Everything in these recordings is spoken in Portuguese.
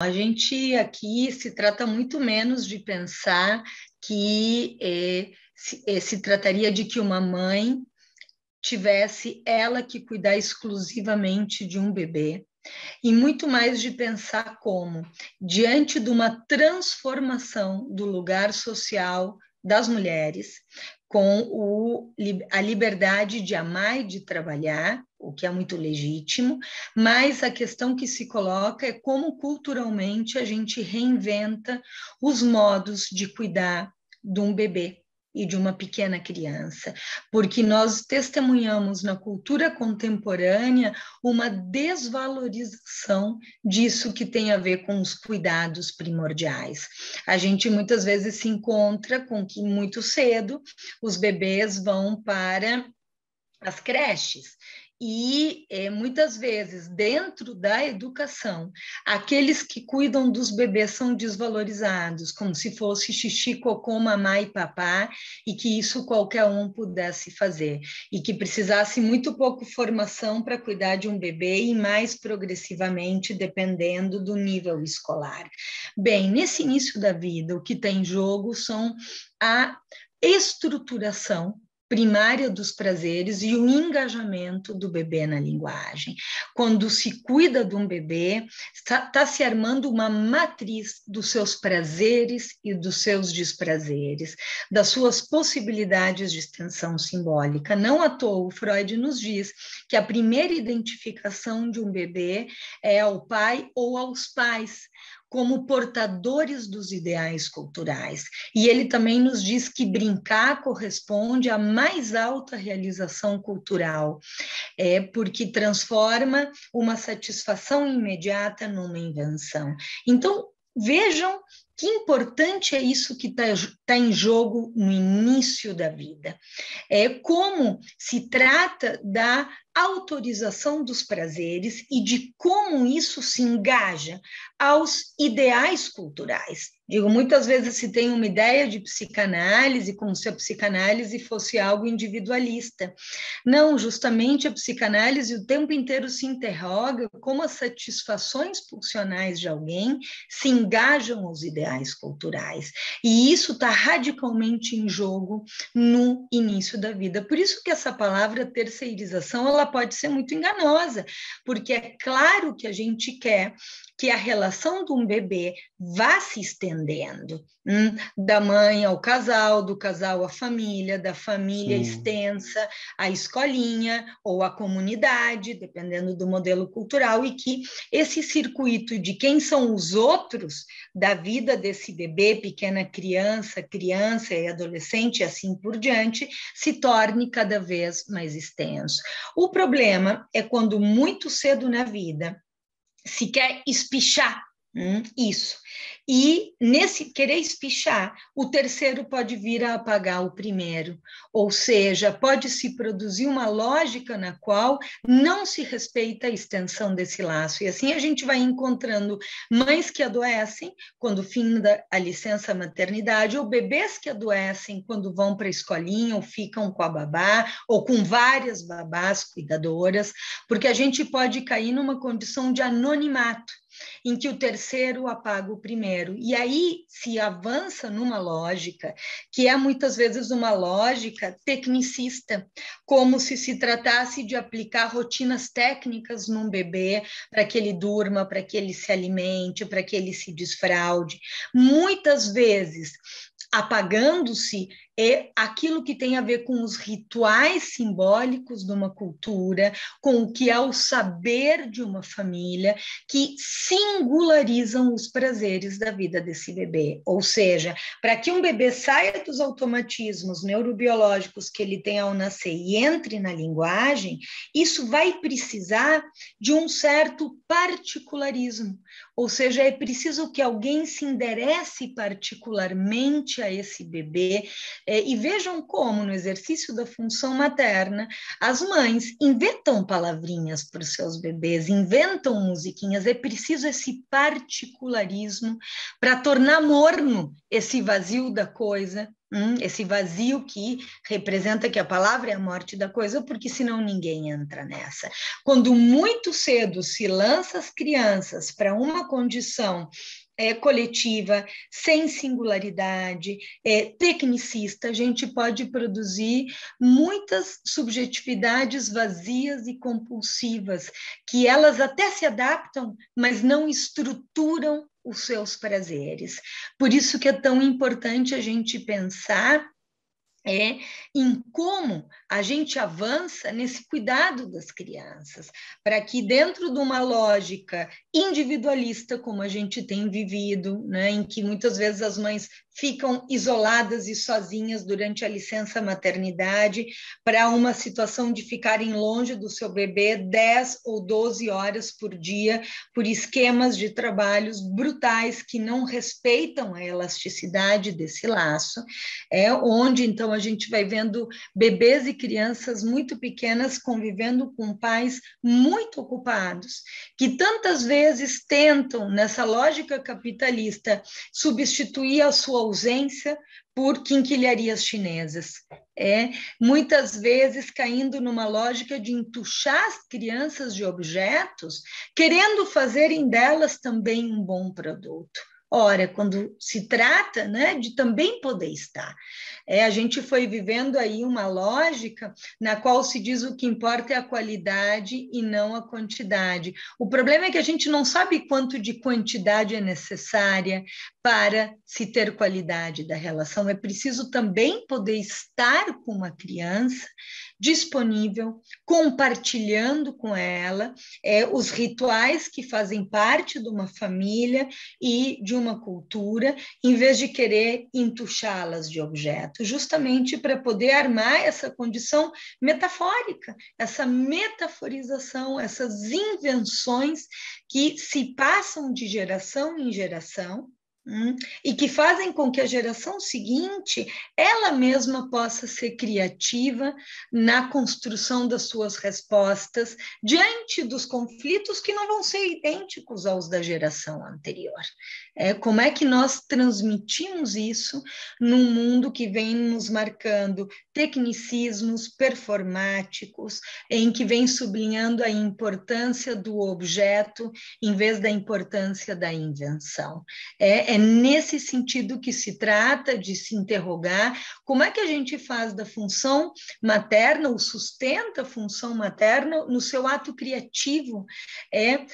A gente aqui se trata muito menos de pensar que se trataria de que uma mãe tivesse ela que cuidar exclusivamente de um bebê, e muito mais de pensar como, diante de uma transformação do lugar social das mulheres, com a liberdade de amar e de trabalhar, o que é muito legítimo, mas a questão que se coloca é como culturalmente a gente reinventa os modos de cuidar de um bebê e de uma pequena criança, porque nós testemunhamos na cultura contemporânea uma desvalorização disso que tem a ver com os cuidados primordiais. A gente muitas vezes se encontra com que muito cedo os bebês vão para as creches. E muitas vezes, dentro da educação, aqueles que cuidam dos bebês são desvalorizados, como se fosse xixi, cocô, mamá e papá, e que isso qualquer um pudesse fazer, e que precisasse muito pouco formação para cuidar de um bebê e mais progressivamente, dependendo do nível escolar. Bem, nesse início da vida, o que está em jogo são a estruturação primária dos prazeres e o engajamento do bebê na linguagem. Quando se cuida de um bebê, está se armando uma matriz dos seus prazeres e dos seus desprazeres, das suas possibilidades de extensão simbólica. Não à toa, o Freud nos diz que a primeira identificação de um bebê é ao pai ou aos pais, como portadores dos ideais culturais. E ele também nos diz que brincar corresponde à mais alta realização cultural, porque transforma uma satisfação imediata numa invenção. Então, vejam que importante é isso que está em jogo no início da vida. É como se trata da autorização dos prazeres e de como isso se engaja aos ideais culturais. Digo, muitas vezes se tem uma ideia de psicanálise como se a psicanálise fosse algo individualista. Não, justamente a psicanálise o tempo inteiro se interroga como as satisfações pulsionais de alguém se engajam aos ideais culturais. E isso está radicalmente em jogo no início da vida. Por isso que essa palavra terceirização, ela pode ser muito enganosa, porque é claro que a gente quer que a relação de um bebê vá se estendendo, da mãe ao casal, do casal à família, da família Sim. extensa à escolinha ou à comunidade, dependendo do modelo cultural, e que esse circuito de quem são os outros da vida desse bebê, pequena criança, criança e adolescente, e assim por diante, se torne cada vez mais extenso. O problema é quando muito cedo na vida se quer espichar isso. E nesse querer espichar, o terceiro pode vir a apagar o primeiro. Ou seja, pode se produzir uma lógica na qual não se respeita a extensão desse laço. E assim a gente vai encontrando mães que adoecem quando finda a licença maternidade, ou bebês que adoecem quando vão para a escolinha, ou ficam com a babá, ou com várias babás cuidadoras, porque a gente pode cair numa condição de anonimato, em que o terceiro apaga o primeiro. E aí se avança numa lógica que é muitas vezes uma lógica tecnicista, como se tratasse de aplicar rotinas técnicas num bebê para que ele durma, para que ele se alimente, para que ele se desfraude. Muitas vezes apagando-se aquilo que tem a ver com os rituais simbólicos de uma cultura, com o que é o saber de uma família, que singularizam os prazeres da vida desse bebê. Ou seja, para que um bebê saia dos automatismos neurobiológicos que ele tem ao nascer e entre na linguagem, isso vai precisar de um certo particularismo. Ou seja, é preciso que alguém se enderece particularmente a esse bebê, e vejam como, no exercício da função materna, as mães inventam palavrinhas para os seus bebês, inventam musiquinhas, é preciso esse particularismo para tornar morno esse vazio da coisa Esse vazio que representa que a palavra é a morte da coisa, porque senão ninguém entra nessa. Quando muito cedo se lança as crianças para uma condição coletiva, sem singularidade, tecnicista, a gente pode produzir muitas subjetividades vazias e compulsivas, que elas até se adaptam, mas não estruturam os seus prazeres. Por isso que é tão importante a gente pensar em como a gente avança nesse cuidado das crianças, para que dentro de uma lógica individualista, como a gente tem vivido, né, em que muitas vezes as mães ficam isoladas e sozinhas durante a licença maternidade, para uma situação de ficarem longe do seu bebê 10 ou 12 horas por dia, por esquemas de trabalhos brutais que não respeitam a elasticidade desse laço, onde então a gente vai vendo bebês e crianças muito pequenas convivendo com pais muito ocupados, que tantas vezes tentam, nessa lógica capitalista, substituir a sua ausência por quinquilharias chinesas. Muitas vezes caindo numa lógica de entuchar as crianças de objetos, querendo fazerem delas também um bom produto. Ora, quando se trata, né, de também poder estar. A gente foi vivendo aí uma lógica na qual se diz o que importa é a qualidade e não a quantidade. O problema é que a gente não sabe quanto de quantidade é necessária para se ter qualidade da relação. É preciso também poder estar com uma criança disponível, compartilhando com ela os rituais que fazem parte de uma família e de uma cultura, em vez de querer entuchá-las de objetos, justamente para poder armar essa condição metafórica, essa metaforização, essas invenções que se passam de geração em geração, e que fazem com que a geração seguinte, ela mesma possa ser criativa na construção das suas respostas diante dos conflitos que não vão ser idênticos aos da geração anterior. Como é que nós transmitimos isso num mundo que vem nos marcando tecnicismos performáticos, em que vem sublinhando a importância do objeto em vez da importância da invenção. É nesse sentido que se trata de se interrogar como é que a gente faz da função materna, ou sustenta a função materna no seu ato criativo,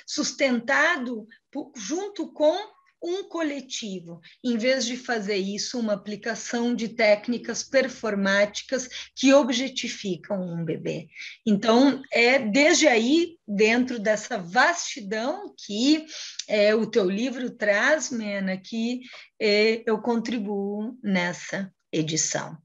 sustentado junto com um coletivo, em vez de fazer isso uma aplicação de técnicas performáticas que objetificam um bebê. Então, desde aí, dentro dessa vastidão que o teu livro traz, Mena, que eu contribuo nessa edição.